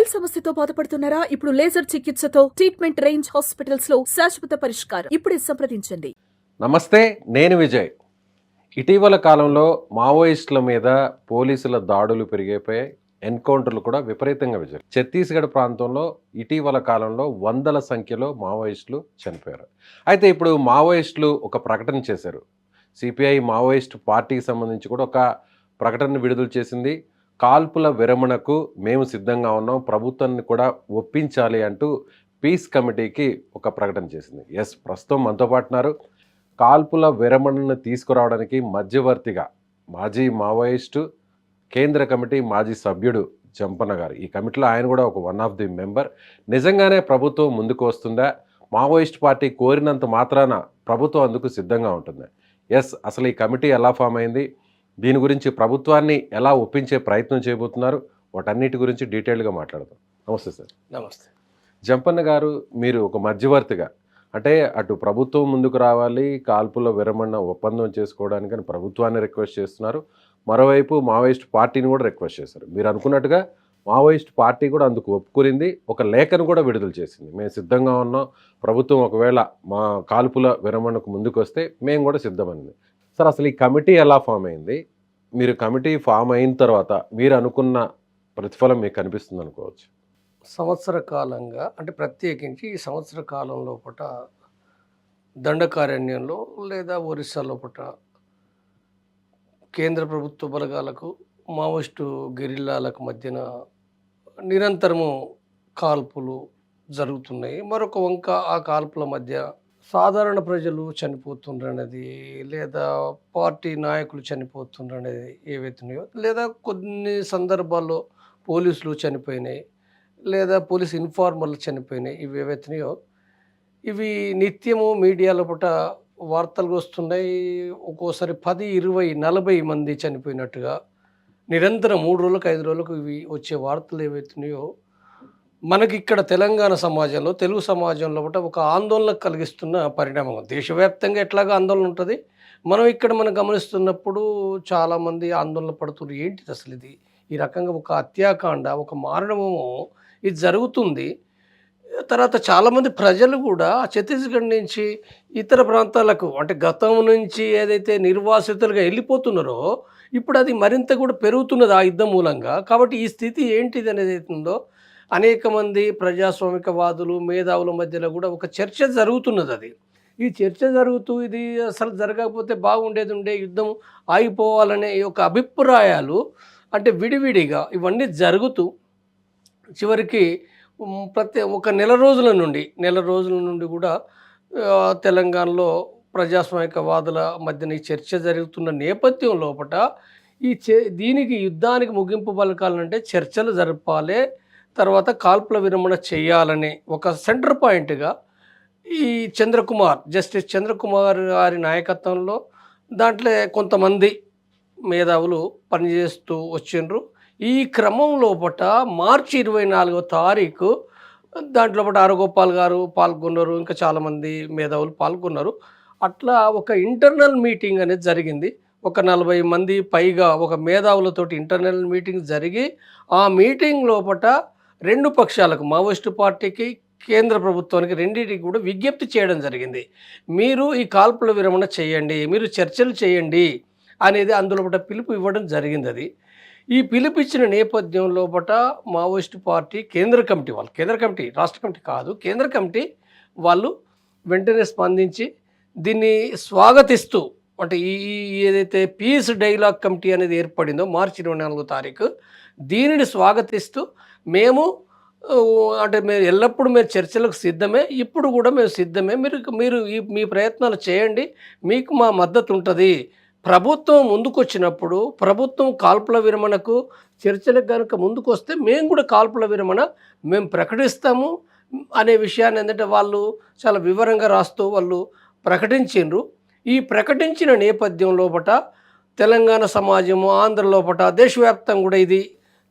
వేల్ సమస్యతో బాధపడుతున్నారా? ఇప్పుడు లేజర్ చికిత్సతో ట్రీట్మెంట్ రేంజ్ హాస్పిటల్స్ లో శాశ్వత పరిష్కారం. ఇప్పుడే సంప్రదించండి. నమస్తే, నేను విజయ్. ఇటీవల కాలంలో మావోయిస్టుల మీద పోలీసుల దాడులు పెరిగిపోయాయి. ఎన్కౌంటర్లు కూడా విపరీతంగా విజయ్. ఛత్తీస్గఢ్ ప్రాంతంలో ఇటీవల కాలంలో వందల సంఖ్యలో మావోయిస్టులు చనిపోయారు. అయితే ఇప్పుడు మావోయిస్టులు ఒక ప్రకటన చేశారు. సిపిఐ మావోయిస్ట్ పార్టీకి సంబంధించి కూడా ఒక ప్రకటన విడుదల చేసింది. కాల్పుల విరమణకు మేము సిద్ధంగా ఉన్నాం, ప్రభుత్వాన్ని కూడా ఒప్పించాలి అంటూ పీస్ కమిటీకి ఒక ప్రకటన చేసింది. ప్రస్తుతం మనతో పాటున్నారు కాల్పుల విరమణను తీసుకురావడానికి మధ్యవర్తిగా మాజీ మావోయిస్టు కేంద్ర కమిటీ మాజీ సభ్యుడు జంపన్న గారు. ఈ కమిటీలో ఆయన కూడా ఒక వన్ ఆఫ్ ది మెంబర్. నిజంగానే ప్రభుత్వం ముందుకు వస్తుందా? మావోయిస్ట్ పార్టీ కోరినంత మాత్రాన ప్రభుత్వం అందుకు సిద్ధంగా ఉంటుంది? అసలు ఈ కమిటీ ఎలా ఫామ్ అయింది, దీని గురించి ప్రభుత్వాన్ని ఎలా ఒప్పించే ప్రయత్నం చేయబోతున్నారు, వాటన్నిటి గురించి డీటెయిల్గా మాట్లాడదాం. నమస్తే సార్. నమస్తే. జంపన్న గారు, మీరు ఒక మధ్యవర్తిగా, అంటే అటు ప్రభుత్వం ముందుకు రావాలి, కాల్పుల విరమణ ఒప్పందం చేసుకోవడానికి అని ప్రభుత్వాన్ని రిక్వెస్ట్ చేస్తున్నారు, మరోవైపు మావోయిస్ట్ పార్టీని కూడా రిక్వెస్ట్ చేశారు. మీరు అనుకున్నట్టుగా మావోయిస్ట్ పార్టీ కూడా అందుకు ఒప్పుకునింది, ఒక లేఖను కూడా విడుదల చేసింది. మేము సిద్ధంగా ఉన్నాం, ప్రభుత్వం ఒకవేళ మా కాల్పుల విరమణకు ముందుకు వస్తే మేము కూడా సిద్ధమైంది. సార్, అసలు ఈ కమిటీ ఎలా ఫామ్ అయింది? మీరు కమిటీ ఫామ్ అయిన తర్వాత మీరు అనుకున్న ప్రతిఫలం మీకు కనిపిస్తుంది అనుకోవచ్చు? సంవత్సర కాలంగా, అంటే ప్రత్యేకించి ఈ సంవత్సర కాలం లోపల దండకారణ్యంలో లేదా ఒరిస్సా లోపల కేంద్ర ప్రభుత్వ బలగాలకు మావోయిస్టు గెరిల్లాలకు మధ్యన నిరంతరము కాల్పులు జరుగుతున్నాయి. మరొక వంక ఆ కాల్పుల మధ్య సాధారణ ప్రజలు చనిపోతుండ్రనేది, లేదా పార్టీ నాయకులు చనిపోతుండ్రనేది ఏవైతున్నాయో, లేదా కొన్ని సందర్భాల్లో పోలీసులు చనిపోయినాయి, లేదా పోలీస్ ఇన్ఫార్మర్లు చనిపోయినాయి, ఇవి ఏవైతున్నాయో ఇవి నిత్యము మీడియాలో పూట వార్తలు వస్తున్నాయి. ఒక్కోసారి 10, 20, 40 మంది చనిపోయినట్టుగా నిరంతరం 3 రోజులకు 5 రోజులకు ఇవి వచ్చే వార్తలు ఏవైతున్నాయో మనకి ఇక్కడ తెలంగాణ సమాజంలో, తెలుగు సమాజంలో ఒక ఆందోళన కలిగిస్తున్న పరిణామం. దేశవ్యాప్తంగా ఎట్లాగా ఆందోళన ఉంటుంది, మనం గమనిస్తున్నప్పుడు చాలామంది ఆందోళన పడుతున్నారు. ఏంటిది అసలు ఇది? ఈ రకంగా ఒక హత్యాకాండ, ఒక మారణము ఇది జరుగుతుంది. తర్వాత చాలామంది ప్రజలు కూడా ఛత్తీస్గఢ్ నుంచి ఇతర ప్రాంతాలకు, అంటే గతం నుంచి ఏదైతే నిర్వాసితులుగా వెళ్ళిపోతున్నారో ఇప్పుడు అది మరింత కూడా పెరుగుతున్నది ఆ యుద్ధం మూలంగా. కాబట్టి ఈ స్థితి ఏంటిది అనేది అవుతుందో అనేక మంది ప్రజాస్వామికవాదులు, మేధావుల మధ్యలో కూడా ఒక చర్చ జరుగుతున్నది. ఈ చర్చ జరుగుతూ ఇది అసలు జరగకపోతే బాగుండేది, యుద్ధం ఆగిపోవాలనే ఒక అభిప్రాయాలు, అంటే విడివిడిగా ఇవన్నీ జరుగుతూ చివరికి ఒక నెల రోజుల నుండి కూడా తెలంగాణలో ప్రజాస్వామికవాదుల మధ్యన ఈ చర్చ జరుగుతున్న నేపథ్యం లోపల దీనికి యుద్ధానికి ముగింపు పలకాలంటే చర్చలు జరపాలి, తర్వాత కాల్పుల విరమణ చేయాలని ఒక సెంటర్ పాయింట్గా ఈ జస్టిస్ చంద్రకుమార్ గారి నాయకత్వంలో దాంట్లో కొంతమంది మేధావులు పనిచేస్తూ వచ్చిండ్రు. ఈ క్రమం లోపల మార్చి 24వ తారీఖు దాంట్లో ఆరగోపాల్ గారు పాల్గొన్నారు, ఇంకా చాలామంది మేధావులు పాల్గొన్నారు. అట్లా ఒక ఇంటర్నల్ మీటింగ్ అనేది జరిగింది. ఒక 40 మంది పైగా ఒక మేధావులతోటి ఇంటర్నల్ మీటింగ్ జరిగి, ఆ మీటింగ్ లోపల 2 పక్షాలకు, మావోయిస్టు పార్టీకి, కేంద్ర ప్రభుత్వానికి, రెండింటికి కూడా విజ్ఞప్తి చేయడం జరిగింది. మీరు ఈ కాల్పుల విరమణ చేయండి, మీరు చర్చలు చేయండి అనేది అందులో పిలుపు ఇవ్వడం జరిగింది. ఈ పిలుపిచ్చిన నేపథ్యం లోపల మావోయిస్టు పార్టీ కేంద్ర కమిటీ, రాష్ట్ర కమిటీ కాదు, కేంద్ర కమిటీ వాళ్ళు వెంటనే స్పందించి దీన్ని స్వాగతిస్తూ, అంటే ఈ ఏదైతే పీస్ డైలాగ్ కమిటీ అనేది ఏర్పడిందో మార్చి 24వ తారీఖు, దీనిని స్వాగతిస్తూ మేము ఎల్లప్పుడూ మీరు చర్చలకు సిద్ధమే, ఇప్పుడు కూడా మేము సిద్ధమే, మీరు మీ ప్రయత్నాలు చేయండి, మీకు మా మద్దతు ఉంటుంది. ప్రభుత్వం ముందుకొచ్చినప్పుడు, ప్రభుత్వం కాల్పుల విరమణకు చర్చలకు కనుక ముందుకు వస్తే మేము కూడా కాల్పుల విరమణ మేము ప్రకటిస్తాము అనే విషయాన్ని ఏంటంటే వాళ్ళు చాలా వివరంగా రాస్తూ వాళ్ళు ప్రకటించిండ్రు. ఈ ప్రకటించిన నేపథ్యం లోపల తెలంగాణ సమాజము, ఆంధ్ర లోపల, దేశవ్యాప్తంగా కూడా ఇది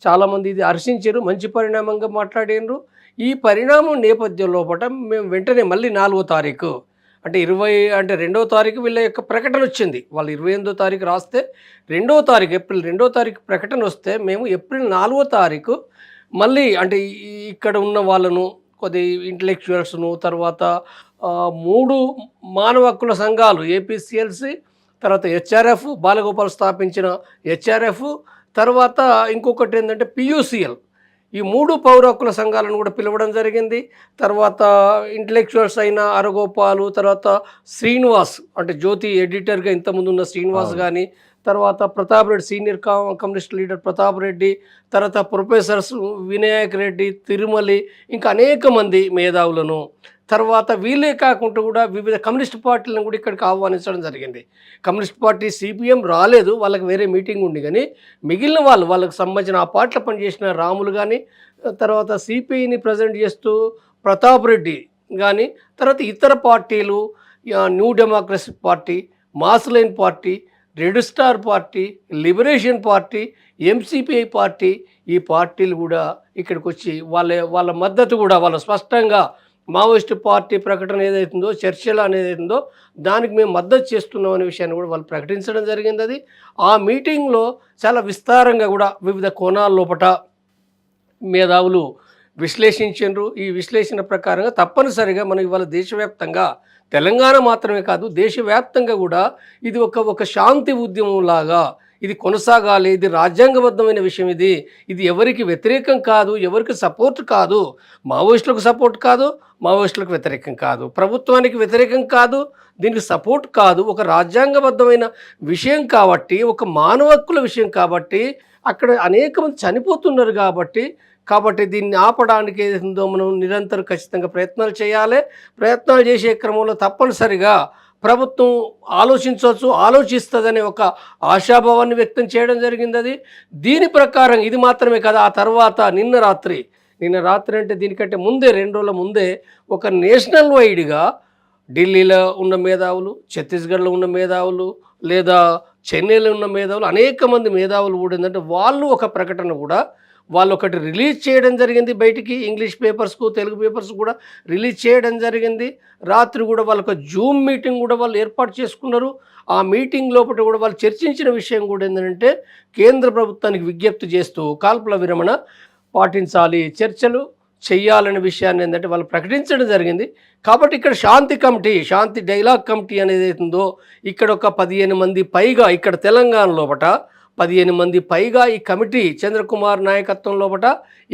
చాలామంది ఇది హర్షించారు, మంచి పరిణామంగా మాట్లాడినారు. ఈ పరిణామం నేపథ్యం లోపల మేము వెంటనే మళ్ళీ 4వ తారీఖు, అంటే 2వ తారీఖు వీళ్ళ యొక్క ప్రకటన వచ్చింది. వాళ్ళు 28వ తారీఖు రాస్తే 2వ తారీఖు, ఏప్రిల్ 2వ తారీఖు ప్రకటన వస్తే మేము ఏప్రిల్ 4వ తారీఖు మళ్ళీ అంటే ఇక్కడ ఉన్న వాళ్ళను కొద్ది ఇంటలెక్చువల్స్ను తర్వాత 3 మానవ హక్కుల సంఘాలు ఏపీసీఎల్సీ, తర్వాత హెచ్ఆర్ఎఫ్, బాలగోపాల్ స్థాపించిన హెచ్ఆర్ఎఫ్, తర్వాత ఇంకొకటి ఏంటంటే పియూసీఎల్, ఈ 3 పౌర హక్కుల సంఘాలను కూడా పిలవడం జరిగింది. తర్వాత ఇంటలెక్చువల్స్ అయిన అరగోపాలు, తర్వాత శ్రీనివాస్ అంటే జ్యోతి ఎడిటర్గా ఇంతకుముందు ఉన్న శ్రీనివాస్ కానీ, తర్వాత Pratap Reddy senior communist leader Pratap Reddy, తర్వాత ప్రొఫెసర్స్ వినాయక్ రెడ్డి, తిరుమలి, ఇంకా అనేక మంది మేధావులను, తర్వాత వీళ్ళే కాకుండా కూడా వివిధ కమ్యూనిస్ట్ పార్టీలను కూడా ఇక్కడికి ఆహ్వానించడం జరిగింది. కమ్యూనిస్ట్ పార్టీ సిపిఎం రాలేదు, వాళ్ళకి వేరే మీటింగ్ ఉంది, కానీ మిగిలిన వాళ్ళకి సంబంధించిన ఆ పార్టీలో పనిచేసిన రాములు కానీ, తర్వాత సిపిఐని ప్రజెంట్ చేస్తూ ప్రతాప్ రెడ్డి కానీ, తర్వాత ఇతర పార్టీలు new democracy party, Mass Line party, red star party, liberation party, MCPI party, ఈ పార్టీలు కూడా ఇక్కడికి వచ్చి వాళ్ళ మద్దతు కూడా వాళ్ళు స్పష్టంగా మావోయిస్టు పార్టీ ప్రకటన ఏదైతుందో, చర్చలు అనేది అవుతుందో దానికి మేము మద్దతు చేస్తున్నాం అనే విషయాన్ని కూడా వాళ్ళు ప్రకటించడం జరిగింది. అది ఆ మీటింగ్లో చాలా విస్తారంగా కూడా వివిధ కోణాల లోపట మేధావులు విశ్లేషించారు. ఈ విశ్లేషణ ప్రకారంగా తప్పనిసరిగా మనం ఇవాళ దేశవ్యాప్తంగా, తెలంగాణ మాత్రమే కాదు దేశవ్యాప్తంగా కూడా ఇది ఒక శాంతి ఉద్యమం లాగా ఇది కొనసాగాలి. ఇది రాజ్యాంగబద్ధమైన విషయం. ఇది ఎవరికి వ్యతిరేకం కాదు, ఎవరికి సపోర్ట్ కాదు, మావోయిస్టులకు సపోర్ట్ కాదు, మావోయిస్టులకు వ్యతిరేకం కాదు, ప్రభుత్వానికి వ్యతిరేకం కాదు, దీనికి సపోర్ట్ కాదు. ఒక రాజ్యాంగబద్ధమైన విషయం కాబట్టి, ఒక మానవ హక్కుల విషయం కాబట్టి, అక్కడ అనేక మంది చనిపోతున్నారు కాబట్టి దీన్ని ఆపడానికి ఏదో మనం నిరంతరం ఖచ్చితంగా ప్రయత్నాలు చేయాలి. ప్రయత్నాలు చేసే క్రమంలో తప్పనిసరిగా ప్రభుత్వం ఆలోచిస్తుందనే ఒక ఆశాభావాన్ని వ్యక్తం చేయడం జరిగింది. అది దీని ప్రకారం ఇది మాత్రమే కదా, ఆ తర్వాత నిన్న రాత్రి అంటే దీనికంటే ముందే 2 రోజుల ముందే ఒక నేషనల్ వైడ్గా ఢిల్లీలో ఉన్న మేధావులు, ఛత్తీస్గఢ్లో ఉన్న మేధావులు, లేదా చెన్నైలో ఉన్న మేధావులు, అనేక మంది మేధావులు కూడా ఏంటంటే వాళ్ళు ఒక ప్రకటన కూడా వాళ్ళు ఒకటి రిలీజ్ చేయడం జరిగింది బయటికి. ఇంగ్లీష్ పేపర్స్కు, తెలుగు పేపర్స్ కూడా రిలీజ్ చేయడం జరిగింది. రాత్రి కూడా వాళ్ళొక జూమ్ మీటింగ్ కూడా వాళ్ళు ఏర్పాటు చేసుకున్నారు. ఆ మీటింగ్ లోపల కూడా వాళ్ళు చర్చించిన విషయం కూడా ఏంటంటే కేంద్ర ప్రభుత్వానికి విజ్ఞప్తి చేస్తూ కాల్పుల విరమణ పాటించాలి, చర్చలు చెయ్యాలనే విషయాన్ని ఏంటంటే వాళ్ళు ప్రకటించడం జరిగింది. కాబట్టి ఇక్కడ శాంతి డైలాగ్ కమిటీ అనేది ఉందో ఇక్కడ ఒక 15 మంది పైగా, ఇక్కడ తెలంగాణ లోపట 15 మంది పైగా ఈ కమిటీ చంద్రకుమార్ నాయకత్వం లోపట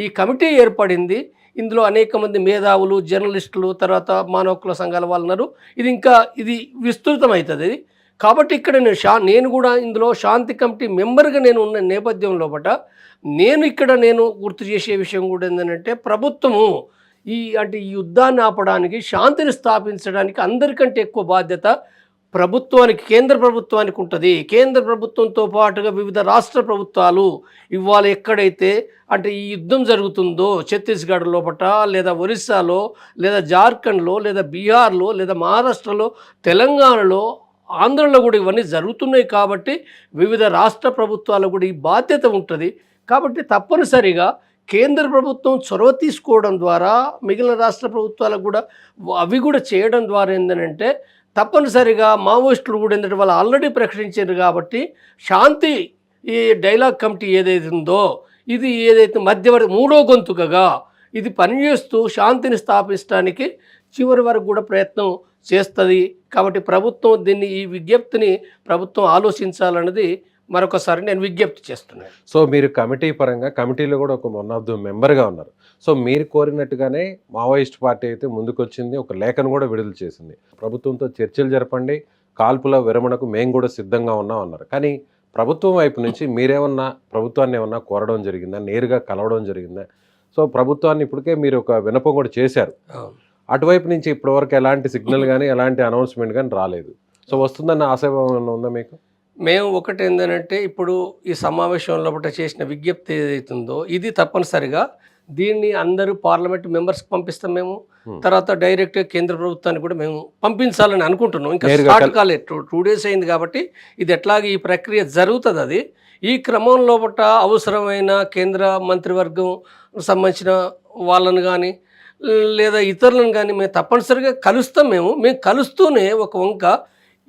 ఈ కమిటీ ఏర్పడింది. ఇందులో అనేక మంది మేధావులు, జర్నలిస్టులు, తర్వాత మానవ హక్కుల సంఘాల వాళ్ళు ఉన్నారు. ఇది విస్తృతమవుతుంది. కాబట్టి ఇక్కడ నేను కూడా ఇందులో శాంతి కమిటీ మెంబర్గా నేను ఉన్న నేపథ్యం లోపట నేను గుర్తు చేసే విషయం కూడా ఏంటంటే ప్రభుత్వము ఈ యుద్ధాన్ని ఆపడానికి, శాంతిని స్థాపించడానికి అందరికంటే ఎక్కువ బాధ్యత కేంద్ర ప్రభుత్వానికి ఉంటుంది. కేంద్ర ప్రభుత్వంతో పాటుగా వివిధ రాష్ట్ర ప్రభుత్వాలు ఇవాళ ఎక్కడైతే ఈ యుద్ధం జరుగుతుందో ఛత్తీస్గఢ్ లోపట, లేదా ఒరిస్సాలో, లేదా జార్ఖండ్లో, లేదా బీహార్లో, లేదా మహారాష్ట్రలో, తెలంగాణలో, ఆంధ్రలో కూడా ఇవన్నీ జరుగుతున్నాయి. కాబట్టి వివిధ రాష్ట్ర ప్రభుత్వాలకు కూడా ఈ బాధ్యత ఉంటుంది. కాబట్టి తప్పనిసరిగా కేంద్ర ప్రభుత్వం చొరవ తీసుకోవడం ద్వారా మిగిలిన రాష్ట్ర ప్రభుత్వాలకు కూడా అవి కూడా చేయడం ద్వారా ఏంటంటే తప్పనిసరిగా మావోయిస్టులు కూడా ఏంటంటే వాళ్ళు ఆల్రెడీ ప్రకటించారు. కాబట్టి శాంతి ఈ డైలాగ్ కమిటీ ఏదైతే ఉందో ఇది ఏదైతే మధ్యవర్తి 3వ గొంతుకగా ఇది పనిచేస్తూ శాంతిని స్థాపించడానికి చివరి వరకు కూడా ప్రయత్నం చేస్తుంది. కాబట్టి ప్రభుత్వం ఈ విజ్ఞప్తిని ప్రభుత్వం ఆలోచించాలన్నది మరొకసారి నేను విజ్ఞప్తి చేస్తున్నాను. సో మీరు కమిటీ పరంగా కమిటీలో కూడా ఒక 1 ఆఫ్ ది మెంబర్గా ఉన్నారు. సో మీరు కోరినట్టుగానే మావోయిస్ట్ పార్టీ అయితే ముందుకొచ్చింది, ఒక లేఖను కూడా విడుదల చేసింది. ప్రభుత్వంతో చర్చలు జరపండి, కాల్పుల విరమణకు మేము కూడా సిద్ధంగా ఉన్నాం అన్నారు. కానీ ప్రభుత్వం వైపు నుంచి మీరేమన్నా ప్రభుత్వాన్ని ఏమన్నా కోరడం జరిగిందా, నేరుగా కలవడం జరిగిందా? సో ప్రభుత్వాన్ని ఇప్పటికే మీరు ఒక విన్నపం కూడా చేశారు. అటువైపు నుంచి ఇప్పటివరకు ఎలాంటి సిగ్నల్ కానీ ఎలాంటి అనౌన్స్మెంట్ కానీ రాలేదు. సో వస్తుందన్న ఆశాభావం ఉందా మీకు? మేము ఒకటి ఏంటంటే ఇప్పుడు ఈ సమావేశంలో చేసిన విజ్ఞప్తి ఏదైతుందో ఇది తప్పనిసరిగా దీన్ని అందరూ పార్లమెంట్ మెంబర్స్కి పంపిస్తాం. మేము తర్వాత డైరెక్ట్గా కేంద్ర ప్రభుత్వానికి కూడా మేము పంపించాలని అనుకుంటున్నాం. ఇంకా స్టార్ట్ కాలేదు, 2 days అయింది. కాబట్టి ఇది ఎట్లాగే ఈ ప్రక్రియ జరుగుతుంది. అది ఈ క్రమంలో అవసరమైన కేంద్ర మంత్రివర్గం సంబంధించిన వాళ్ళను కానీ లేదా ఇతరులను కానీ మేము తప్పనిసరిగా కలుస్తాం. మేము కలుస్తూనే ఒక వంక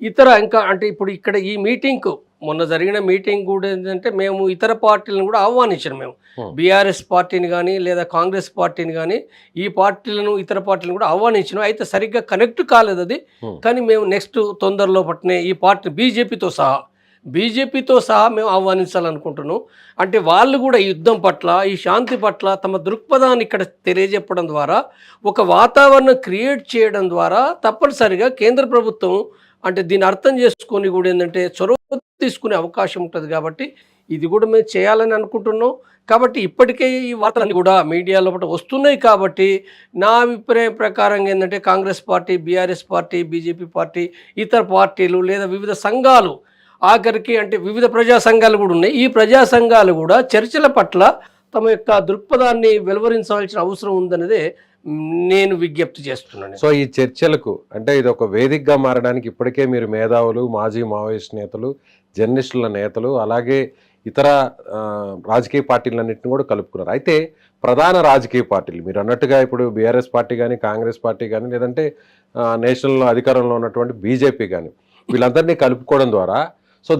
ఇతర ఇంకా అంటే ఇప్పుడు ఇక్కడ ఈ మీటింగ్కు మొన్న జరిగిన మీటింగ్ కూడా ఏంటంటే మేము ఇతర పార్టీలను కూడా ఆహ్వానించాము. మేము బీఆర్ఎస్ పార్టీని కానీ లేదా కాంగ్రెస్ పార్టీని కానీ ఈ పార్టీలను ఇతర పార్టీలను కూడా ఆహ్వానించినాం. అయితే సరిగ్గా కనెక్ట్ కాలేదు అది. కానీ మేము నెక్స్ట్ తొందరలో పట్టిన ఈ పార్టీ బీజేపీతో సహా మేము ఆహ్వానించాలనుకుంటున్నాం. అంటే వాళ్ళు కూడా ఈ యుద్ధం పట్ల ఈ శాంతి పట్ల తమ దృక్పథాన్ని ఇక్కడ తెలియజెప్పడం ద్వారా ఒక వాతావరణం క్రియేట్ చేయడం ద్వారా తప్పనిసరిగా కేంద్ర ప్రభుత్వం అంటే దీన్ని అర్థం చేసుకొని కూడా ఏంటంటే చొరవ తీసుకునే అవకాశం ఉంటుంది. కాబట్టి ఇది కూడా మేము చేయాలని అనుకుంటున్నాం. కాబట్టి ఇప్పటికే ఈ వార్తలన్నీ కూడా మీడియాలో వస్తున్నాయి. కాబట్టి నా అభిప్రాయం ప్రకారం ఏంటంటే Congress party, BRS party, BJP party, ఇతర పార్టీలు లేదా వివిధ సంఘాలు ఆఖరికి అంటే వివిధ ప్రజా సంఘాలు కూడా ఉన్నాయి. ఈ ప్రజా సంఘాలు కూడా చర్చల పట్ల తమ యొక్క దృక్పథాన్ని వెలువరించాల్సిన అవసరం ఉందనేదే నేను విజ్ఞప్తి చేస్తున్నాను. సో ఈ చర్చలకు అంటే ఇది ఒక వేదికగా మారడానికి ఇప్పటికే మీరు మేధావులు, మాజీ మావోయిస్ట్ నేతలు, జర్నలిస్టుల నేతలు, అలాగే ఇతర రాజకీయ పార్టీలన్నింటినీ కూడా కలుపుకున్నారు. అయితే ప్రధాన రాజకీయ పార్టీలు మీరు అన్నట్టుగా ఇప్పుడు బీఆర్ఎస్ పార్టీ కానీ, కాంగ్రెస్ పార్టీ కానీ, లేదంటే నేషనల్ అధికారంలో ఉన్నటువంటి బీజేపీ కానీ, వీళ్ళందరినీ కలుపుకోవడం ద్వారా సో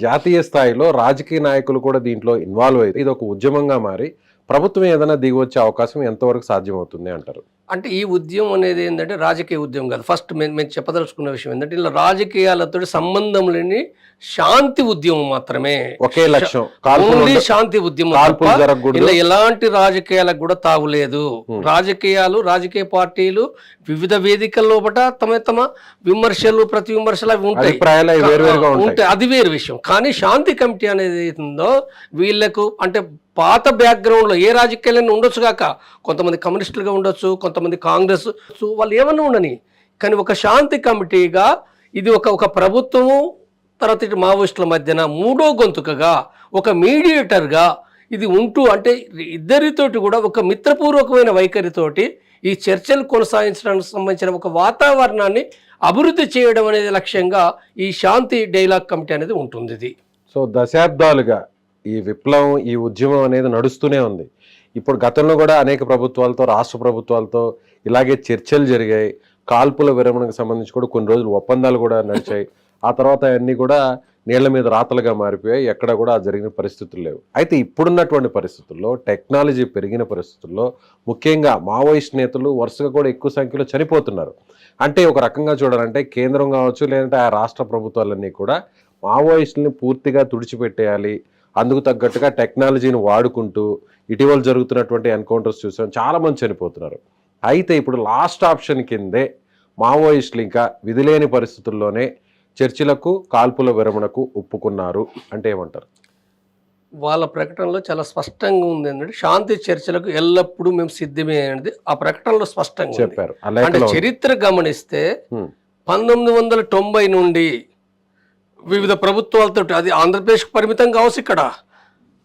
జాతీయ స్థాయిలో రాజకీయ నాయకులు కూడా దీంట్లో ఇన్వాల్వ్ అయితే ఇది ఒక ఉద్యమంగా మారి ప్రభుత్వం ఏదైనా దిగి వచ్చే అవకాశం ఎంతవరకు సాధ్యమవుతుంది అంటారు? అంటే ఈ ఉద్యమం అనేది ఏంటంటే రాజకీయ ఉద్యమం కాదు. ఫస్ట్ మేము చెప్పదలుచుకున్న విషయం ఏంటంటే ఇలా రాజకీయాలతో సంబంధం లేని శాంతి ఉద్యమం మాత్రమే. ఒకే లక్ష్యం శాంతి ఉద్యమం. ఇలా ఎలాంటి రాజకీయాలకు కూడా తావులేదు. రాజకీయ పార్టీలు వివిధ వేదికల లోపల తమ విమర్శలు, ప్రతి విమర్శలు అవి ఉంటాయి, అది వేరు విషయం. కానీ శాంతి కమిటీ అనేది ఉందో వీళ్ళకు అంటే పాత బ్యాక్గ్రౌండ్లో ఏ రాజకీయాలన్నీ ఉండొచ్చు కాక, కొంతమంది కమ్యూనిస్టులుగా ఉండొచ్చు, కొంతమంది కాంగ్రెస్, వాళ్ళు ఏమన్నా ఉండని, కానీ ఒక శాంతి కమిటీగా ఇది ఒక ప్రభుత్వము తర్వాత ఇటు మావోయిస్టుల మధ్యన మూడో గొంతుకగా ఒక మీడియేటర్గా ఇది ఉంటూ అంటే ఇద్దరితోటి కూడా ఒక మిత్రపూర్వకమైన వైఖరితోటి ఈ చర్చలు కొనసాగించడానికి సంబంధించిన ఒక వాతావరణాన్ని అభివృద్ధి చేయడం అనేది లక్ష్యంగా ఈ శాంతి డైలాగ్ కమిటీ అనేది ఉంటుంది. ఇది సో దశాబ్దాలుగా ఈ విప్లవం, ఈ ఉద్యమం అనేది నడుస్తూనే ఉంది. ఇప్పుడు గతంలో కూడా అనేక ప్రభుత్వాలతో, రాష్ట్ర ప్రభుత్వాలతో ఇలాగే చర్చలు జరిగాయి. కాల్పుల విరమణకు సంబంధించి కూడా కొన్ని రోజులు ఒప్పందాలు కూడా నడిచాయి. ఆ తర్వాత అన్నీ కూడా నీళ్ల మీద రాతలుగా మారిపోయాయి. ఎక్కడ కూడా జరిగిన పరిస్థితులు లేవు. అయితే ఇప్పుడున్నటువంటి పరిస్థితుల్లో, టెక్నాలజీ పెరిగిన పరిస్థితుల్లో ముఖ్యంగా మావోయిస్ట్ నేతలు వరుసగా కూడా ఎక్కువ సంఖ్యలో చనిపోతున్నారు. అంటే ఒక రకంగా చూడాలంటే కేంద్రం కావచ్చు, లేదంటే ఆ రాష్ట్ర ప్రభుత్వాలన్నీ కూడా మావోయిస్టులని పూర్తిగా తుడిచిపెట్టేయాలి, అందుకు తగ్గట్టుగా టెక్నాలజీని వాడుకుంటూ ఇటీవల జరుగుతున్నటువంటి ఎన్కౌంటర్స్ చూసాం, చాలామంది చనిపోతున్నారు. అయితే ఇప్పుడు లాస్ట్ ఆప్షన్ కిందే మావోయిస్టులు ఇంకా విధిలేని పరిస్థితుల్లోనే చర్చలకు, కాల్పుల విరమణకు ఒప్పుకున్నారు అంటే ఏమంటారు? వాళ్ళ ప్రకటనలో చాలా స్పష్టంగా ఉంది ఏంటంటే శాంతి చర్చలకు ఎల్లప్పుడూ మేము సిద్ధమే అనేది ఆ ప్రకటనలో స్పష్టంగా చెప్పారు. అంటే చరిత్ర గమనిస్తే 1990 నుండి వివిధ ప్రభుత్వాలతో, అది ఆంధ్రప్రదేశ్కి పరిమితం కావచ్చు, ఇక్కడ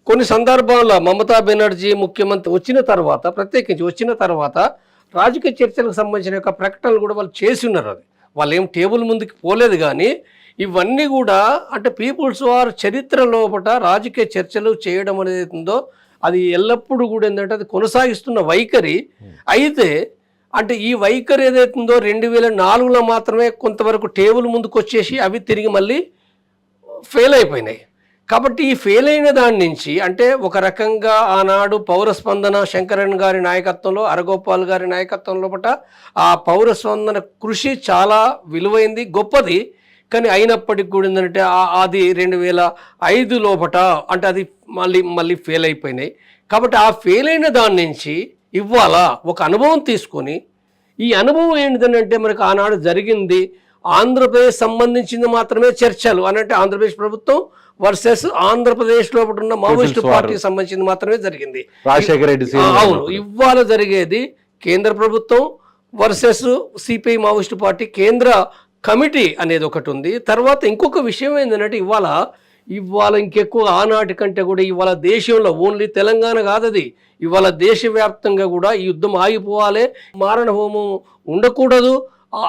కొన్ని సందర్భాల్లో మమతా బెనర్జీ ముఖ్యమంత్రి వచ్చిన తర్వాత, ప్రత్యేకించి వచ్చిన తర్వాత రాజకీయ చర్చలకు సంబంధించిన యొక్క ప్రకటనలు కూడా వాళ్ళు చేసి ఉన్నారు. అది వాళ్ళు ఏం టేబుల్ ముందుకు పోలేదు. కానీ ఇవన్నీ కూడా అంటే పీపుల్స్ వార్ చరిత్ర లోపల రాజకీయ చర్చలు చేయడం అనేది ఉందో అది ఎల్లప్పుడూ కూడా ఏంటంటే అది కొనసాగిస్తున్న వైఖరి. అయితే అంటే ఈ వైఖరి ఏదైతుందో 2004లో మాత్రమే కొంతవరకు టేబుల్ ముందుకు వచ్చేసి అవి తిరిగి మళ్ళీ ఫెయిల్ అయిపోయినాయి. కాబట్టి ఈ ఫెయిల్ అయిన దాని నుంచి అంటే ఒక రకంగా ఆనాడు పౌరస్పందన శంకరన్ గారి నాయకత్వంలో, అరగోపాల్ గారి నాయకత్వం లోపల ఆ పౌరస్పందన కృషి చాలా విలువైంది, గొప్పది. కానీ అయినప్పటికీ కూడా ఏంటంటే అది 2005 లోపల అంటే అది మళ్ళీ ఫెయిల్ అయిపోయినాయి. కాబట్టి ఆ ఫెయిల్ అయిన దాని నుంచి ఇవాళ ఒక అనుభవం తీసుకొని, ఈ అనుభవం ఏంటిదంటే మనకు ఆనాడు జరిగింది ఆంధ్రప్రదేశ్ సంబంధించింది మాత్రమే చర్చలు అని, అంటే ఆంధ్రప్రదేశ్ ప్రభుత్వం వర్సెస్ ఆంధ్రప్రదేశ్ లోపల ఉన్న మావోయిస్టు పార్టీకి సంబంధించింది మాత్రమే జరిగింది. అవును, ఇవాళ జరిగేది కేంద్ర ప్రభుత్వం వర్సెస్ సిపిఐ మావోయిస్టు పార్టీ కేంద్ర కమిటీ అనేది ఒకటి ఉంది. తర్వాత ఇంకొక విషయం ఏంటంటే ఇవాళ ఇంకెక్కువ ఆనాటి కంటే కూడా ఇవాళ దేశంలో ఓన్లీ తెలంగాణ కాదది, ఇవాళ దేశవ్యాప్తంగా కూడా ఈ యుద్ధం ఆగిపోవాలి, మారణ హోమం ఉండకూడదు,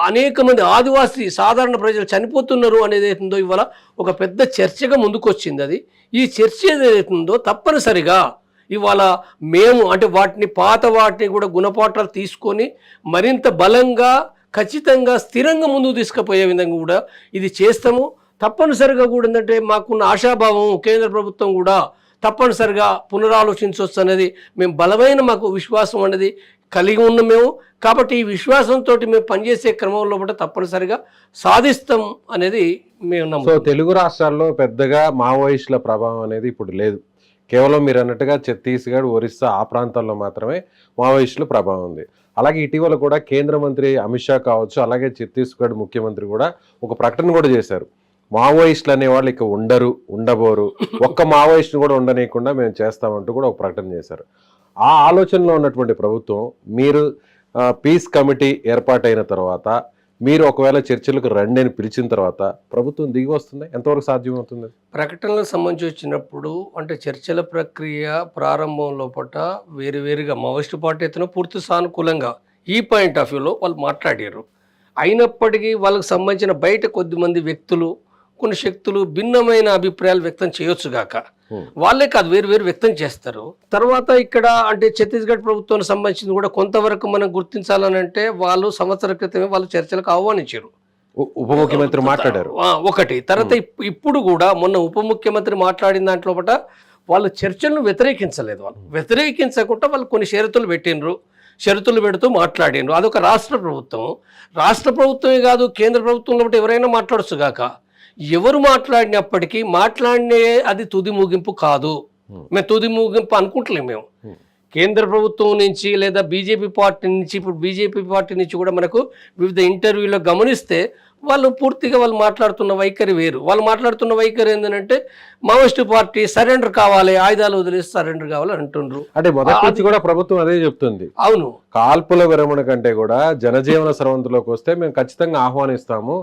అనేక మంది ఆదివాసీ సాధారణ ప్రజలు చనిపోతున్నారు అనేది ఏదైతుందో ఇవాళ ఒక పెద్ద చర్చగా ముందుకొచ్చింది. అది ఈ చర్చ ఏదైతుందో తప్పనిసరిగా ఇవాళ మేము అంటే పాత వాటిని కూడా గుణపాఠాలు తీసుకొని మరింత బలంగా ఖచ్చితంగా స్థిరంగా ముందుకు తీసుకుపోయే విధంగా కూడా ఇది చేస్తాము. తప్పనిసరిగా కూడా ఏంటంటే మాకున్న ఆశాభావం కేంద్ర ప్రభుత్వం కూడా తప్పనిసరిగా పునరాలోచించవచ్చు అనేది మేము బలమైన మాకు విశ్వాసం అనేది కలిగి ఉన్నాం మేము. కాబట్టి ఈ విశ్వాసంతో మేము పనిచేసే క్రమంలో కూడా తప్పనిసరిగా సాధిస్తాం అనేది మేము సో నమ్ముతాం. తెలుగు రాష్ట్రాల్లో పెద్దగా మావోయిస్టుల ప్రభావం అనేది ఇప్పుడు లేదు. కేవలం మీరు అన్నట్టుగా ఛత్తీస్గఢ్, ఒరిస్సా ఆ ప్రాంతాల్లో మాత్రమే మావోయిస్టుల ప్రభావం ఉంది. అలాగే ఇటీవల కూడా కేంద్ర మంత్రి అమిత్ షా కావచ్చు, అలాగే ఛత్తీస్గఢ్ ముఖ్యమంత్రి కూడా ఒక ప్రకటన కూడా చేశారు. మావోయిస్టులు అనేవాళ్ళు ఇక ఉండబోరు, ఒక్క మావోయిస్టును కూడా ఉండనీయకుండా మేము చేస్తామంటూ కూడా ఒక ప్రకటన చేశారు. ఆ ఆలోచనలో ఉన్నటువంటి ప్రభుత్వం మీరు పీస్ కమిటీ ఏర్పాటైన తర్వాత మీరు ఒకవేళ చర్చలకు రండి అని పిలిచిన తర్వాత ప్రభుత్వం దిగి వస్తుంది, ఎంతవరకు సాధ్యమవుతుంది? ప్రకటనలకు సంబంధించి వచ్చినప్పుడు అంటే చర్చల ప్రక్రియ ప్రారంభం లోపల వేరువేరుగా మావోయిస్టు పార్టీ అయితే పూర్తి సానుకూలంగా ఈ పాయింట్ ఆఫ్ వ్యూలో వాళ్ళు మాట్లాడారు. అయినప్పటికీ వాళ్ళకు సంబంధించిన బయట కొద్దిమంది వ్యక్తులు కొన్ని శక్తులు భిన్నమైన అభిప్రాయాలు వ్యక్తం చేయొచ్చుగాక, వాళ్ళే కాదు వేరు వ్యక్తం చేస్తారు. తర్వాత ఇక్కడ అంటే ఛత్తీస్గఢ్ ప్రభుత్వానికి సంబంధించింది కూడా కొంతవరకు మనం గుర్తించాలని అంటే వాళ్ళు సంవత్సర క్రితమే వాళ్ళు చర్చలకు ఆహ్వానించారు. ఉప ముఖ్యమంత్రి మాట్లాడారు ఒకటి. తర్వాత ఇప్పుడు కూడా మొన్న ఉప ముఖ్యమంత్రి మాట్లాడిన దాంట్లో పట వాళ్ళు చర్చలను వ్యతిరేకించలేదు. వాళ్ళు వ్యతిరేకించకుండా వాళ్ళు కొన్ని షరతులు పెట్టినరు, షరతులు పెడుతూ మాట్లాడినరు. అదొక రాష్ట్ర ప్రభుత్వమే కాదు కేంద్ర ప్రభుత్వంలో బట్టి ఎవరైనా మాట్లాడచ్చుగాక. ఎవరు మాట్లాడినప్పటికీ మాట్లాడినే అది తుది ముగింపు కాదు. మేము తుది ముగింపు అనుకుంటలేము. మేము కేంద్ర ప్రభుత్వం నుంచి లేదా బీజేపీ పార్టీ నుంచి, ఇప్పుడు బీజేపీ పార్టీ నుంచి కూడా మనకు వివిధ ఇంటర్వ్యూలో గమనిస్తే వాళ్ళు పూర్తిగా వాళ్ళు మాట్లాడుతున్న వైఖరి వేరు. వాళ్ళు మాట్లాడుతున్న వైఖరి ఏంటంటే మావోయిస్టు పార్టీ సరెండర్ కావాలి, ఆయుధాలు వదిలేసి సరెండర్ కావాలి అంటుండ్రు. అంటే మొదటి నుంచి కూడా ప్రభుత్వం అదే చెప్తుంది. అవును, కాల్పుల విరమణ కంటే కూడా జనజీవన స్రవంతిలోకి వస్తే మేము ఖచ్చితంగా ఆహ్వానిస్తాము,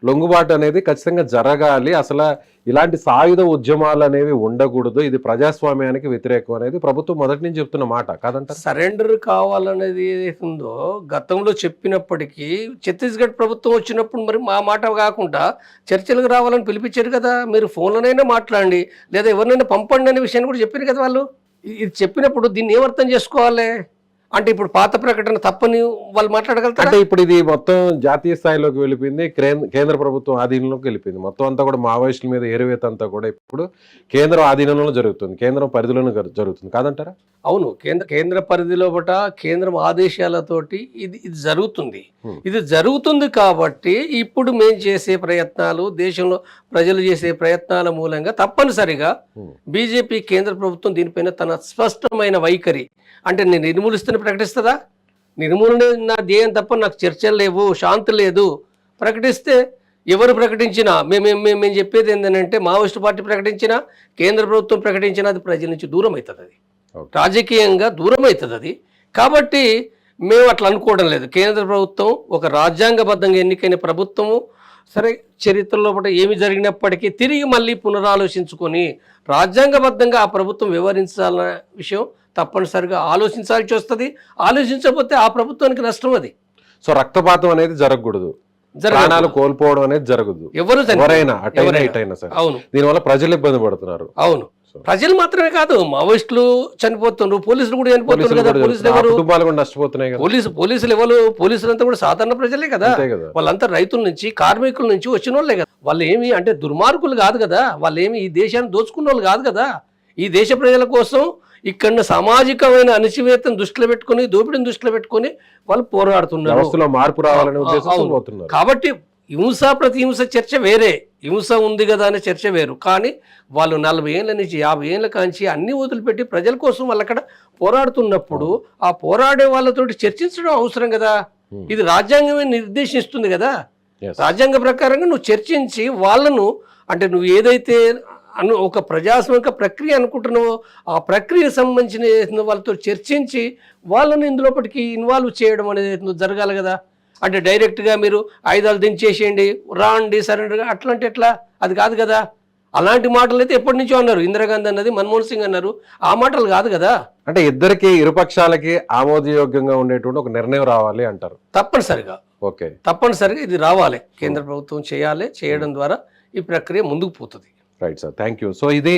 లొంగుబాటు అనేది ఖచ్చితంగా జరగాలి, అసలు ఇలాంటి సాయుధ ఉద్యమాలు అనేవి ఉండకూడదు, ఇది ప్రజాస్వామ్యానికి వ్యతిరేకం అనేది ప్రభుత్వం మొదటి నుంచి చెప్తున్న మాట కాదంట. సరెండర్ కావాలనేది ఏదైతుందో గతంలో చెప్పినప్పటికీ ఛత్తీస్గఢ్ ప్రభుత్వం వచ్చినప్పుడు మరి మా మాట కాకుండా చర్చలకు రావాలని పిలిపించారు కదా. మీరు ఫోన్లోనైనా మాట్లాడండి లేదా ఎవరినైనా పంపండి అనే విషయాన్ని కూడా చెప్పారు కదా వాళ్ళు. ఇది చెప్పినప్పుడు దీన్ని ఏమర్థం చేసుకోవాలి అంటే ఇప్పుడు పాత ప్రకటన తప్పని వాళ్ళు మాట్లాడగలుగుతారు. అంటే ఇప్పుడు ఇది మొత్తం జాతీయ స్థాయిలోకి వెళ్ళిపోయింది, కేంద్ర ప్రభుత్వం ఆధీనంలోకి వెళ్ళిపోయింది. మొత్తం అంతా కూడా మావోయిస్టుల మీద ఏరువేత అంతా కూడా ఇప్పుడు కేంద్రం ఆధీనంలో జరుగుతుంది, కేంద్రం పరిధిలోనే జరుగుతుంది కాదంటారా? అవును, కేంద్ర పరిధిలో బట కేంద్రం ఆదేశాలతోటి ఇది జరుగుతుంది. ఇది జరుగుతుంది కాబట్టి ఇప్పుడు మేము చేసే ప్రయత్నాలు, దేశంలో ప్రజలు చేసే ప్రయత్నాల మూలంగా తప్పనిసరిగా బీజేపీ కేంద్ర ప్రభుత్వం దీనిపైన తన స్పష్టమైన వైఖరి అంటే నేను నిర్మూలిస్తున్న ప్రకటిస్తుందా? నిర్మూలన నా ధ్యేయం తప్ప నాకు చర్చలు లేవు, శాంతి లేదు ప్రకటిస్తే ఎవరు ప్రకటించినా మేము చెప్పేది ఏంటంటే మావోయిస్టు పార్టీ ప్రకటించినా కేంద్ర ప్రభుత్వం ప్రకటించినా అది ప్రజల నుంచి దూరం అవుతుంది, అది రాజకీయంగా దూరం అవుతుంది అది. కాబట్టి మేము అట్లా అనుకోవడం లేదు. కేంద్ర ప్రభుత్వం ఒక రాజ్యాంగబద్ధంగా ఎన్నికైన ప్రభుత్వము, సరే చరిత్రలో కూడా ఏమి జరిగినప్పటికీ తిరిగి మళ్ళీ పునరాలోచించుకొని రాజ్యాంగబద్ధంగా ఆ ప్రభుత్వం వ్యవహరించాలన్న విషయం తప్పనిసరిగా ఆలోచించాల్సి వస్తుంది. ఆలోచించకపోతే ఆ ప్రభుత్వానికి నష్టం అది. సో రక్తపాతం అనేది జరగకూడదు, ప్రాణాలు కోల్పోవడం అనేది జరగదు, ఎవరైనా అటైనా సరే. అవును, దీనివల్ల ప్రజలు ఇబ్బంది పడుతున్నారు. అవును, ప్రజలు మాత్రమే కాదు మావోయిస్టులు చనిపోతున్నారు, పోలీసులు కూడా చనిపోతున్నారు కదా. పోలీసులు ఎవరు? కుటుంబాలు కూడా నష్టపోతున్నాయి కదా. పోలీసులు ఎవరు? పోలీసులంతా కూడా సాధారణ ప్రజలే కదా. వాళ్ళంతా రైతుల నుంచి కార్మికుల నుంచి వచ్చిన వాళ్ళే కదా. వాళ్ళు ఏమి అంటే దుర్మార్గులు కాదు కదా. వాళ్ళు ఏమి ఈ దేశాన్ని దోచుకున్న వాళ్ళు కాదు కదా. ఈ దేశ ప్రజల కోసం ఇక్కడ సామాజికమైన అణచివేతను దృష్టిలో పెట్టుకుని, దోపిడిని దృష్టిలో పెట్టుకుని వాళ్ళు పోరాడుతున్నారు, మార్పు రావాలనే ఉద్దేశంతో పోతున్నారు. కాబట్టి హింస ప్రతి హింస చర్చ వేరే, హింస ఉంది కదా అనే చర్చ వేరు. కానీ వాళ్ళు 40 ఏళ్ళ నుంచి 50 ఏళ్ళ కాంచి అన్ని వదిలిపెట్టి ప్రజల కోసం వాళ్ళు అక్కడ పోరాడుతున్నప్పుడు ఆ పోరాడే వాళ్ళతోటి చర్చించడం అవసరం కదా. ఇది రాజ్యాంగమే నిర్దేశిస్తుంది కదా. రాజ్యాంగ ప్రకారంగా నువ్వు చర్చించి వాళ్ళను అంటే నువ్వు ఏదైతే ఒక ప్రజాస్వామిక ప్రక్రియ అనుకుంటున్నావో ఆ ప్రక్రియకు సంబంధించిన వాళ్ళతో చర్చించి వాళ్ళని ఇందులోపటికి ఇన్వాల్వ్ చేయడం అనేది జరగాలి కదా. అంటే డైరెక్ట్గా మీరు ఆయుధాలు దించేసేయండి, రాండి, సరెండర్గా అట్లాంటి ఎట్లా? అది కాదు కదా. అలాంటి మాటలు అయితే ఎప్పటి నుంచో అన్నారు. ఇందిరాగాంధీ అన్నది, మన్మోహన్ సింగ్ అన్నారు. ఆ మాటలు కాదు కదా. అంటే ఇరుపక్షాలకి ఆమోదయోగ్యంగా ఉండేటువంటి ఒక నిర్ణయం రావాలి అంటారు. తప్పనిసరిగా తప్పనిసరిగా ఇది రావాలి. కేంద్ర ప్రభుత్వం చేయాలి. చేయడం ద్వారా ఈ ప్రక్రియ ముందుకు పోతుంది. Right sir, thank you. So ఇది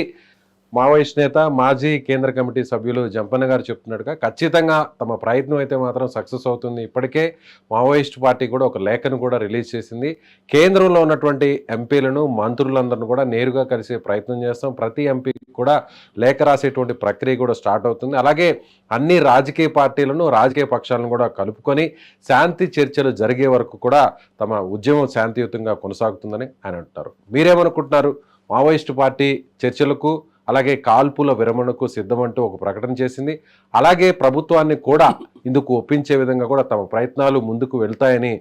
మావోయిస్ట్ నేత మాజీ కేంద్ర కమిటీ సభ్యులు జంపన్న గారు చెప్తున్నట్టుగా ఖచ్చితంగా తమ ప్రయత్నం అయితే మాత్రం సక్సెస్ అవుతుంది. ఇప్పటికే మావోయిస్ట్ పార్టీ కూడా ఒక లేఖను కూడా రిలీజ్ చేసింది. కేంద్రంలో ఉన్నటువంటి ఎంపీలను మంత్రులందరిని కూడా నేరుగా కలిసే ప్రయత్నం చేస్తాం. ప్రతి ఎంపీకి కూడా లేఖ రాసేటువంటి ప్రక్రియ కూడా స్టార్ట్ అవుతుంది. అలాగే అన్ని రాజకీయ పార్టీలను రాజకీయ పక్షాలను కూడా కలుపుకొని శాంతి చర్చలు జరిగే వరకు కూడా తమ ఉద్యమం శాంతియుతంగా కొనసాగుతుందని ఆయన అంటున్నారు. మీరేమనుకుంటున్నారు? మావోయిస్టు పార్టీ చర్చలకు అలాగే కాల్పుల విరమణకు సిద్ధమంటూ ఒక ప్రకటన చేసింది. అలాగే ప్రభుత్వాన్ని కూడా ఇందుకు ఒప్పించే విధంగా కూడా తమ ప్రయత్నాలు ముందుకు వెళ్తాయని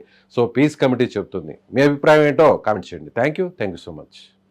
పీస్ కమిటీ చెబుతుంది. మీ అభిప్రాయం ఏంటో కామెంట్ చేయండి. Thank you so much.